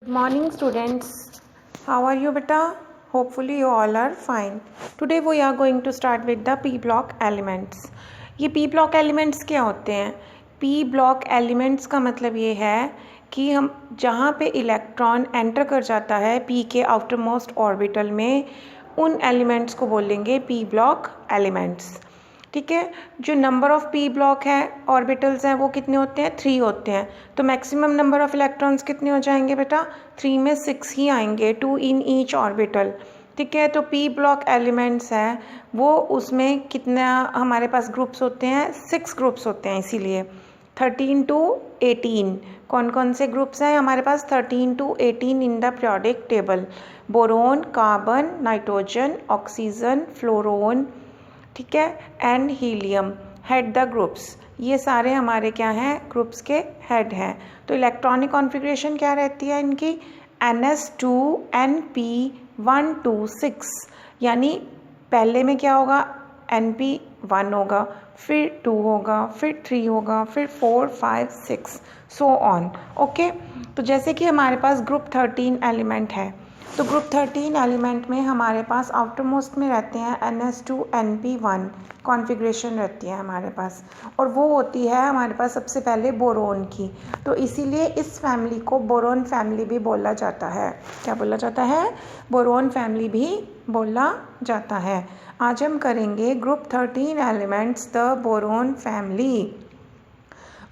Good morning students. How are you beta? Hopefully you all are fine. Today we are going to start with the p block elements. ये p block elements क्या होते हैं? p block elements का मतलब ये है कि हम जहाँ पे इलेक्ट्रॉन एंटर कर जाता है p के आउटर मोस्ट ऑर्बिटल में उन एलिमेंट्स को बोलेंगे p block elements. ठीक है, जो नंबर ऑफ़ पी ब्लॉक है ऑर्बिटल्स हैं वो कितने होते हैं? 3 होते हैं. तो मैक्सिमम नंबर ऑफ़ इलेक्ट्रॉन्स कितने हो जाएंगे बेटा? 3 में 6 ही आएंगे, 2 इन ईच ऑर्बिटल. ठीक है, तो पी ब्लॉक एलिमेंट्स हैं वो उसमें कितना हमारे पास ग्रुप्स होते हैं? 6 ग्रुप्स होते हैं. इसीलिए 13 to 18 कौन कौन से ग्रुप्स हैं हमारे पास? 13 to 18 in the periodic table. Boron, carbon, nitrogen, oxygen, fluorine, ठीक है, and helium head the groups. ये सारे हमारे क्या हैं? ग्रुप्स के हेड हैं. तो इलेक्ट्रॉनिक कॉन्फ़िगरेशन क्या रहती है इनकी? NS2Np126. यानी पहले में क्या होगा? Np1 होगा, फिर 2 होगा, फिर 3 होगा, फिर 4, 5, 6 सो ऑन. ओके, तो जैसे कि हमारे पास ग्रुप 13 एलिमेंट है, तो ग्रुप 13 एलिमेंट में हमारे पास आउटर मोस्ट में रहते हैं NS2Np1 कॉन्फ़िगरेशन रहती है हमारे पास, और वो होती है हमारे पास सबसे पहले बोरोन की. तो इसीलिए इस फैमिली को बोरोन फैमिली भी बोला जाता है. क्या बोला जाता है? बोरोन फैमिली भी बोला जाता है. आज हम करेंगे group 13 elements the boron family.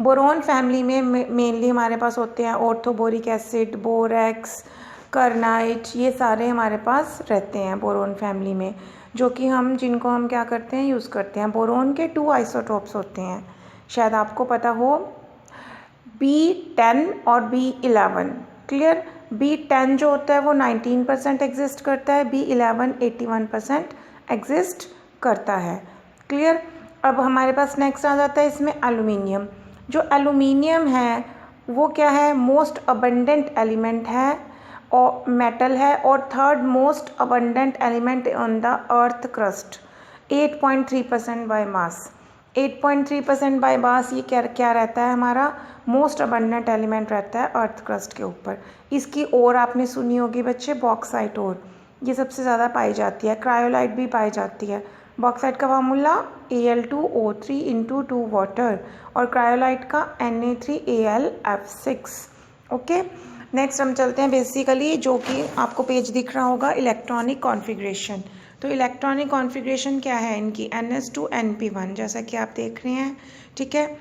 Boron family में मेनली हमारे पास होते हैं ऑर्थोबोरिक एसिड, बोरेक्स, करनाइट, ये सारे हमारे पास रहते हैं बोरोन फैमिली में, जो कि जिनको हम क्या करते हैं? यूज़ करते हैं. बोरोन के 2 आइसोटोप्स होते हैं, शायद आपको पता हो, B10 और B11. क्लियर? B10 जो होता है वो 19% एग्जिस्ट करता है, B11 81% एग्जिस्ट करता है. क्लियर? अब हमारे पास नेक्स्ट आ जाता है इसमें एलुमिनियम. जो एलुमिनियम है वो क्या है? मोस्ट अबंडेंट एलिमेंट है और मेटल है, और third most abundant element on the earth crust. 8.3% by mass. 8.3% by mass ये क्या रहता है? हमारा मोस्ट अबंडेंट एलिमेंट रहता है अर्थ क्रस्ट के ऊपर. इसकी और आपने सुनी होगी बच्चे, बॉक्साइट और, ये सबसे ज़्यादा पाई जाती है. क्रायोलाइट भी पाई जाती है. बॉक्साइट का फार्मूला Al2O3 × 2 वाटर, और क्रायोलाइट का Na3Al(F6). ओके, नेक्स्ट हम चलते हैं बेसिकली, जो कि आपको पेज दिख रहा होगा, इलेक्ट्रॉनिक कॉन्फ़िगरेशन. तो इलेक्ट्रॉनिक कॉन्फ़िगरेशन क्या है इनकी? NS2Np1 जैसा कि आप देख रहे हैं. ठीक है,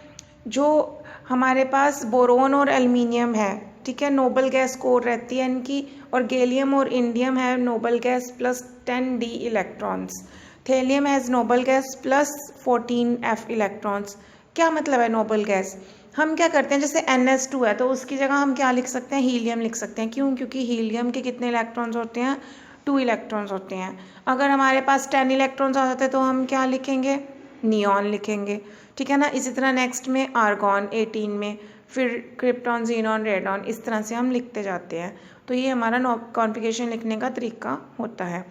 जो हमारे पास बोरोन और एल्युमिनियम है, ठीक है, नोबल गैस कोर रहती है इनकी, और गैलियम और इंडियम है noble gas plus 10d electrons. Thallium has noble gas plus 14f electrons. क्या मतलब है नोबल गैस? हम क्या करते हैं, जैसे NS2 है तो उसकी जगह हम क्या लिख सकते हैं? हीलियम लिख सकते हैं. क्यों? क्योंकि हीलियम के कितने इलेक्ट्रॉन्स होते हैं? 2 इलेक्ट्रॉन्स होते हैं. अगर हमारे पास 10 इलेक्ट्रॉन्स आ जाते तो हम क्या लिखेंगे? नियॉन लिखेंगे. ठीक है ना. इसी तरह नेक्स्ट में आर्गॉन 18 में, फिर क्रिप्टॉन, जीनॉन, रेडॉन, इस तरह से हम लिखते जाते हैं. तो ये हमारा कॉन्फ़िगरेशन लिखने का तरीका होता है.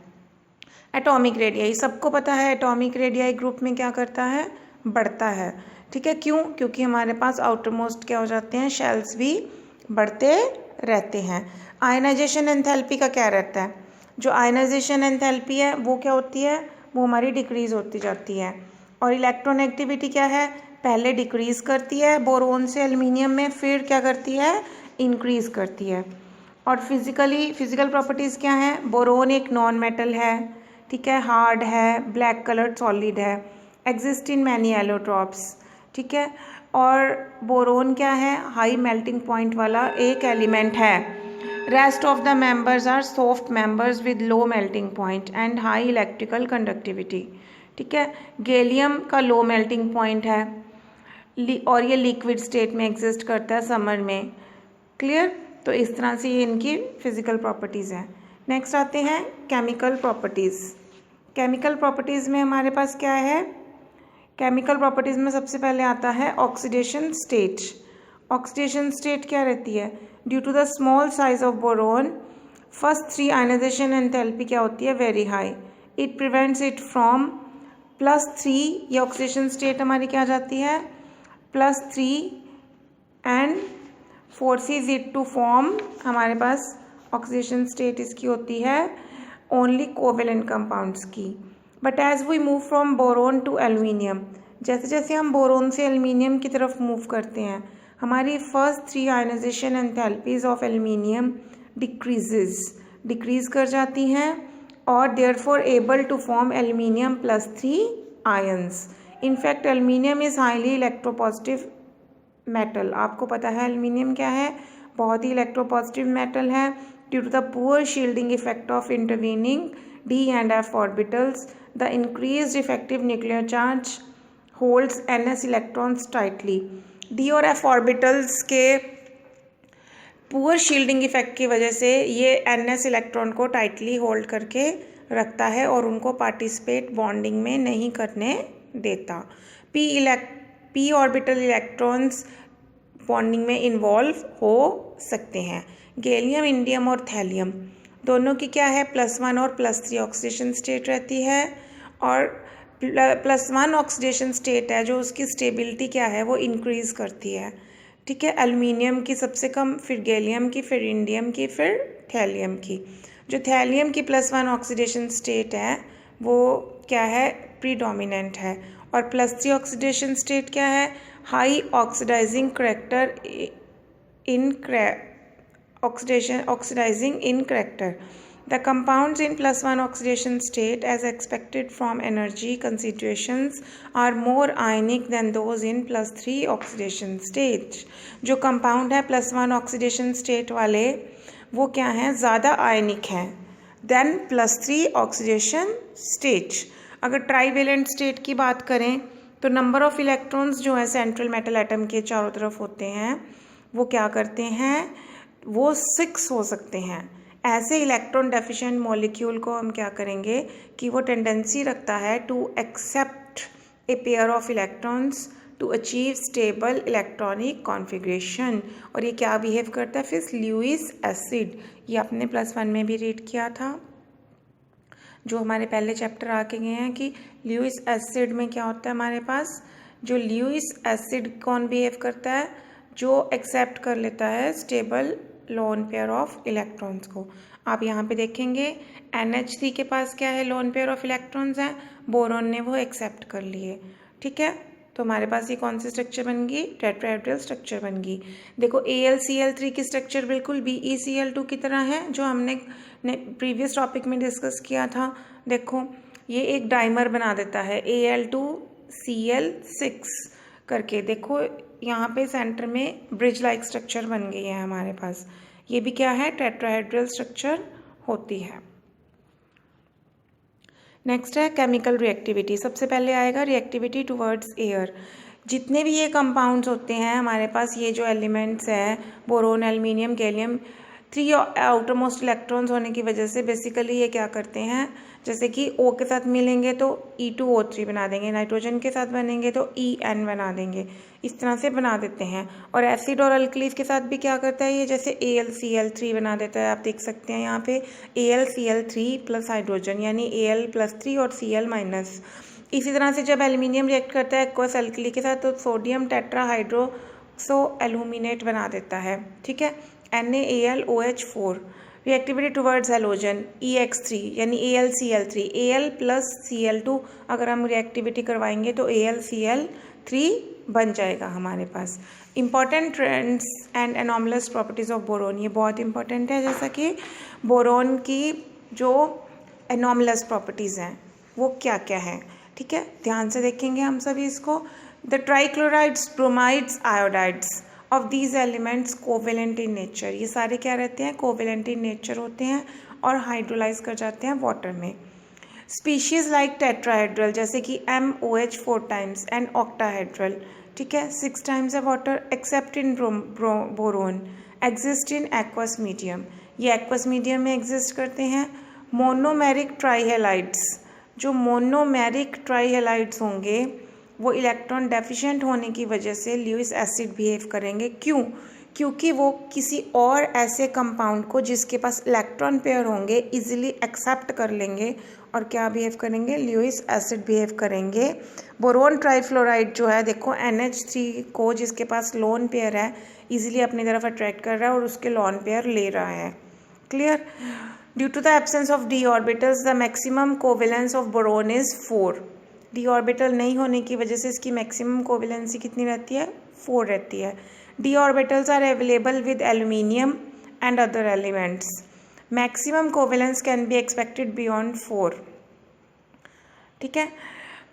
एटॉमिक रेडियाई सबको पता है. एटॉमिक रेडियाई ग्रुप में क्या करता है? बढ़ता है. ठीक है, क्यों? क्योंकि हमारे पास आउटर मोस्ट क्या हो जाते हैं? शेल्स भी बढ़ते रहते हैं. आयनाइजेशन एंथैल्पी का क्या रहता है? जो आयनाइजेशन एंथैल्पी है वो क्या होती है? वो हमारी डिक्रीज़ होती जाती है. और इलेक्ट्रॉन एक्टिविटी क्या है? पहले डिक्रीज़ करती है बोरोन से एल्युमिनियम में, फिर क्या करती है? इंक्रीज़ करती है. और फिजिकल प्रॉपर्टीज़ क्या हैं? बोरोन एक नॉन मेटल है, ठीक है, हार्ड है, ब्लैक कलर्ड सॉलिड है, एग्जिस्ट इन मैनी एलोट्रॉप्स. ठीक है, और बोरोन क्या है? हाई मेल्टिंग पॉइंट वाला एक एलिमेंट है. Rest of the members are soft members with low melting point and high electrical conductivity. ठीक है, गैलियम का लो मेल्टिंग पॉइंट है, और ये लिक्विड स्टेट में एग्जिस्ट करता है समर में. क्लियर? तो इस तरह से ये इनकी फिजिकल प्रॉपर्टीज़ हैं. नेक्स्ट आते हैं केमिकल प्रॉपर्टीज़. केमिकल प्रॉपर्टीज़ में हमारे पास क्या है? केमिकल प्रॉपर्टीज़ में सबसे पहले आता है ऑक्सीडेशन स्टेट. ऑक्सीडेशन स्टेट क्या रहती है? Due to the small size of boron, first 3 ionisation enthalpy क्या होती है? Very high. It prevents it from +3. ये ऑक्सीडेशन स्टेट हमारी क्या जाती है? +3 and forces it to form, हमारे पास ऑक्सीडेशन स्टेट इसकी होती है ओनली कोवेलेंट कंपाउंड्स की। But as we move from boron to aluminium, जैसे जैसे हम बोरोन से एल्यूमिनियम की तरफ मूव करते हैं, हमारी first 3 ionisation enthalpies of aluminium decrease कर जाती हैं और therefore able to form aluminium +3 ions. In fact aluminium is highly electropositive metal. आपको पता है एल्यूमिनियम क्या है, बहुत ही इलेक्ट्रोपॉजिटिव मेटल है। Due to the poor shielding effect of intervening d and f orbitals, the increased effective nuclear charge holds ns electrons tightly। d और f orbitals के पुअर शील्डिंग इफेक्ट की वजह से ये ns इलेक्ट्रॉन को tightly hold करके रखता है और उनको पार्टिसिपेट बॉन्डिंग में नहीं करने देता। p ऑर्बिटल इलेक्ट्रॉन्स बॉन्डिंग में इन्वॉल्व हो सकते हैं। गैलियम, इंडियम और थैलियम दोनों की क्या है, +1 और +3 ऑक्सीडेशन स्टेट रहती है। और +1 ऑक्सीडेशन स्टेट है जो उसकी स्टेबिलिटी क्या है, वो इंक्रीज़ करती है। ठीक है, एल्यूमिनियम की सबसे कम, फिर गैलियम की, फिर इंडियम की, फिर थैलियम की। जो थैलियम की +1 ऑक्सीडेशन स्टेट है वो क्या है, प्रीडोमिनेंट है। और +3 ऑक्सीडेशन स्टेट क्या है, high oxidising character oxidizing in character। The compounds in +1 oxidation state, as expected from energy concentrations, are more ionic than those in +3 oxidation state। जो compound है +1 oxidation state वाले वो क्या हैं, ज़्यादा आयनिक हैं देन +3 oxidation state। अगर ट्राईवेलेंट स्टेट की बात करें तो नंबर ऑफ इलेक्ट्रॉन्स जो है सेंट्रल मेटल एटम के चारों तरफ होते हैं वो क्या करते हैं, वो 6 हो सकते हैं। ऐसे इलेक्ट्रॉन डेफिशिएंट मॉलिक्यूल को हम क्या करेंगे कि वो टेंडेंसी रखता है to accept a pair of electrons to achieve stable electronic configuration. और ये क्या बिहेव करता है, फिर ल्यूइस एसिड, ये आपने +1 में भी रीड किया था, जो हमारे पहले चैप्टर आके गए हैं कि ल्यूइस एसिड में क्या होता है हमारे पास। जो ल्यूइस एसिड कौन बिहेव करता है, जो एक्सेप्ट कर लेता है stable lone pair of electrons को। आप यहाँ पे देखेंगे NH3 के पास क्या है, लोन पेयर ऑफ इलेक्ट्रॉन्स हैं, बोरोन ने वो एक्सेप्ट कर लिए। ठीक है, तो हमारे पास ये कौन सी स्ट्रक्चर बन गई, टेट्राहेड्रल स्ट्रक्चर बन गई। देखो AlCl3 की स्ट्रक्चर बिल्कुल BeCl2 की तरह है, जो हमने प्रीवियस टॉपिक में डिस्कस किया था। देखो ये एक डाइमर बना देता है Al2Cl6 करके। देखो यहाँ पे सेंटर में ब्रिज लाइक स्ट्रक्चर बन गई है हमारे पास, ये भी क्या है, टेट्राहेड्रल स्ट्रक्चर होती है। नेक्स्ट है केमिकल रिएक्टिविटी। सबसे पहले आएगा रिएक्टिविटी टुवर्ड्स एयर। जितने भी ये कंपाउंड्स होते हैं हमारे पास, ये जो एलिमेंट्स हैं boron, aluminium, gallium, 3 outer most electrons होने की वजह से बेसिकली ये क्या करते हैं, जैसे कि O के साथ मिलेंगे तो E2O3 बना देंगे, नाइट्रोजन के साथ बनेंगे तो En बना देंगे, इस तरह से बना देते हैं। और एसिड और अल्कलीज के साथ भी क्या करता है ये, जैसे AlCl3 बना देता है। आप देख सकते हैं यहाँ पे AlCl3 प्लस हाइड्रोजन, यानी Al+3 और Cl-। इसी तरह से जब एल्यूमिनियम रिएक्ट करता है एक्वस अल्कली के साथ तो सोडियम टेट्राहाइड्रोक्सो एल्यूमिनेट बना देता है। ठीक है, NaAlOH4। Reactivity towards halogen EX3 यानी AlCl3, Al+Cl2 अगर हम रिएक्टिविटी करवाएंगे तो AlCl3 बन जाएगा हमारे पास। Important trends and anomalous properties of boron, ये बहुत इंपॉर्टेंट है। जैसा कि बोरोन की जो एनॉमलस प्रॉपर्टीज़ हैं वो क्या क्या हैं, ठीक है, ध्यान से देखेंगे हम सभी इसको। The trichlorides, bromides, iodides of these elements covalent in nature, ये सारे क्या रहते हैं, कोवेलेंट इन नेचर होते हैं और हाइड्रोलाइज कर जाते हैं वाटर में। स्पीशीज़ लाइक टेट्राहेड्रल जैसे कि MOH 4 टाइम्स एंड ऑक्टाहेड्रल, ठीक है, 6 टाइम्स है water accept in boron, exist in aqueous medium, ये एक्वस मीडियम में एग्जिस्ट करते हैं। मोनोमेरिक ट्राईहेलाइड्स, जो मोनोमेरिक ट्राईहेलाइड्स होंगे वो इलेक्ट्रॉन डेफिशिएंट होने की वजह से ल्यूइस एसिड बिहेव करेंगे। क्यों, क्योंकि वो किसी और ऐसे कंपाउंड को जिसके पास इलेक्ट्रॉन पेयर होंगे इजीली एक्सेप्ट कर लेंगे और क्या बिहेव करेंगे, ल्यूइस एसिड बिहेव करेंगे। बोरोन ट्राइफ्लोराइड जो है देखो NH3 को जिसके पास लोन पेयर है इजीली अपनी तरफ अट्रैक्ट कर रहा है और उसके लोन पेयर ले रहा है। Clear. Due to the absence of d orbitals the maximum covalence of boron is 4। d orbital नहीं होने की वजह से इसकी मैक्सिमम कोवेलेंसी कितनी रहती है, 4 रहती है। d orbitals are available with aluminium and other elements. Maximum covalence can be expected beyond 4. ठीक है।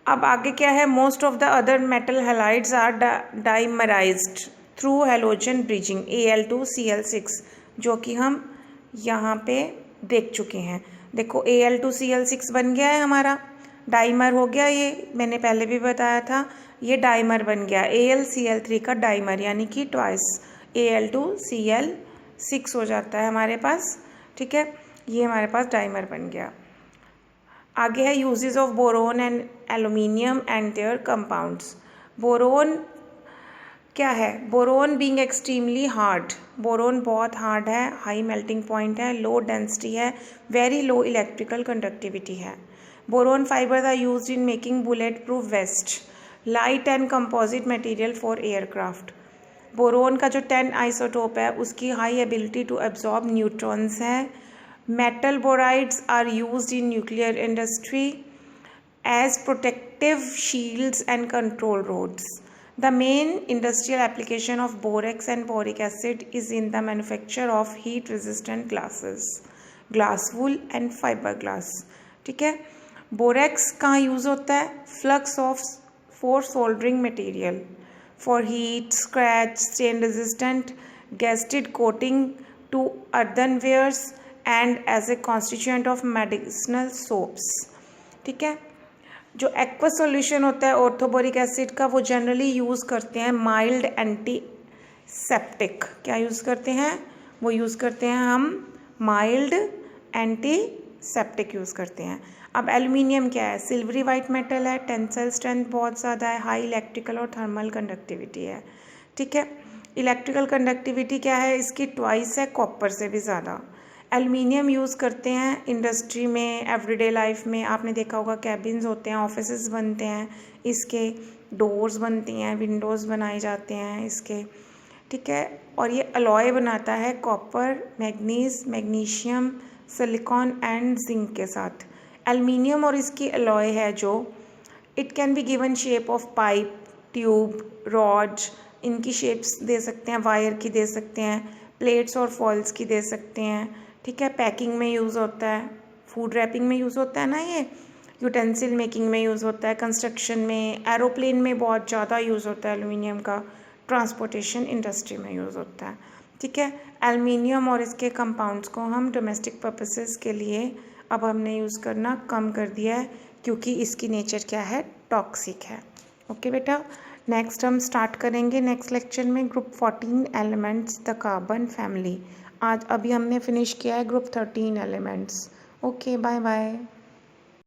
अब आगे क्या है, most of the other metal halides are dimerized through halogen bridging Al2Cl6, जो कि हम यहाँ पे देख चुके हैं। देखो Al2Cl6 बन गया है हमारा, डाइमर हो गया, ये मैंने पहले भी बताया था, ये डाइमर बन गया AlCl3 का डाइमर, यानी कि ट्वाइस Al2Cl6 हो जाता है हमारे पास। ठीक है, ये हमारे पास डाइमर बन गया। आगे है uses of boron and aluminium and their compounds. Boron क्या है, boron being extremely hard, boron बहुत हार्ड है, हाई मेल्टिंग पॉइंट है, लो डेंसिटी है, वेरी लो इलेक्ट्रिकल कंडक्टिविटी है। Boron fibres are used in making bullet proof vest, light and composite material for aircraft. Boron का जो 10 isotope है उसकी high ability to absorb neutrons है। Metal borides are used in nuclear industry as protective shields and control rods. The main industrial application of borax and boric acid is in the manufacture of heat resistant glasses, glass wool and fiberglass। ठीक है, borax कहाँ use होता है, flux of for soldering material, for heat, scratch, stain resistant, gasket coating to earthenwares and as a constituent of medicinal soaps। ठीक है, जो aqua solution होता है ऑर्थोबोरिक एसिड का वो जनरली यूज़ करते हैं माइल्ड एंटीसेप्टिक। क्या यूज़ करते हैं, वो यूज़ करते हैं हम माइल्ड एंटीसेप्टिक यूज़ करते हैं। अब एल्यूमिनियम क्या है, सिल्वरी वाइट मेटल है, टेंसाइल स्ट्रेंथ बहुत ज़्यादा है, हाई इलेक्ट्रिकल और थर्मल कंडक्टिविटी है। ठीक है, इलेक्ट्रिकल कंडक्टिविटी क्या है इसकी, ट्वाइस है कॉपर से भी ज़्यादा। एल्युमिनियम यूज़ करते हैं इंडस्ट्री में, एवरीडे लाइफ में, आपने देखा होगा कैबिन्स होते हैं, ऑफिसेज बनते हैं, इसके डोर्स बनती हैं, विंडोज़ बनाए जाते हैं इसके। ठीक है, और ये अलॉय बनाता है copper, manganese, magnesium, silicon and zinc के साथ। एल्युमिनियम और इसकी अलॉय है जो it can be given shape of pipe, tube, rod, इनकी शेप्स दे सकते हैं, वायर की दे सकते हैं, प्लेट्स और फॉल्स की दे सकते हैं। ठीक है, पैकिंग में यूज़ होता है, फूड रैपिंग में यूज़ होता है ना, ये यूटेंसिल मेकिंग में यूज़ होता है, कंस्ट्रक्शन में, एरोप्लेन में बहुत ज़्यादा यूज़ होता है एल्युमिनियम का, ट्रांसपोर्टेशन इंडस्ट्री में यूज़ होता है। ठीक है, एल्युमिनियम और इसके कंपाउंड्स को हम डोमेस्टिक पर्पसेस के लिए अब हमने यूज़ करना कम कर दिया है क्योंकि इसकी नेचर क्या है, टॉक्सिक है। ओके बेटा, नेक्स्ट हम स्टार्ट करेंगे नेक्स्ट लेक्चर में group 14 elements the carbon family. आज अभी हमने फिनिश किया है group 13 elements. Okay, bye bye.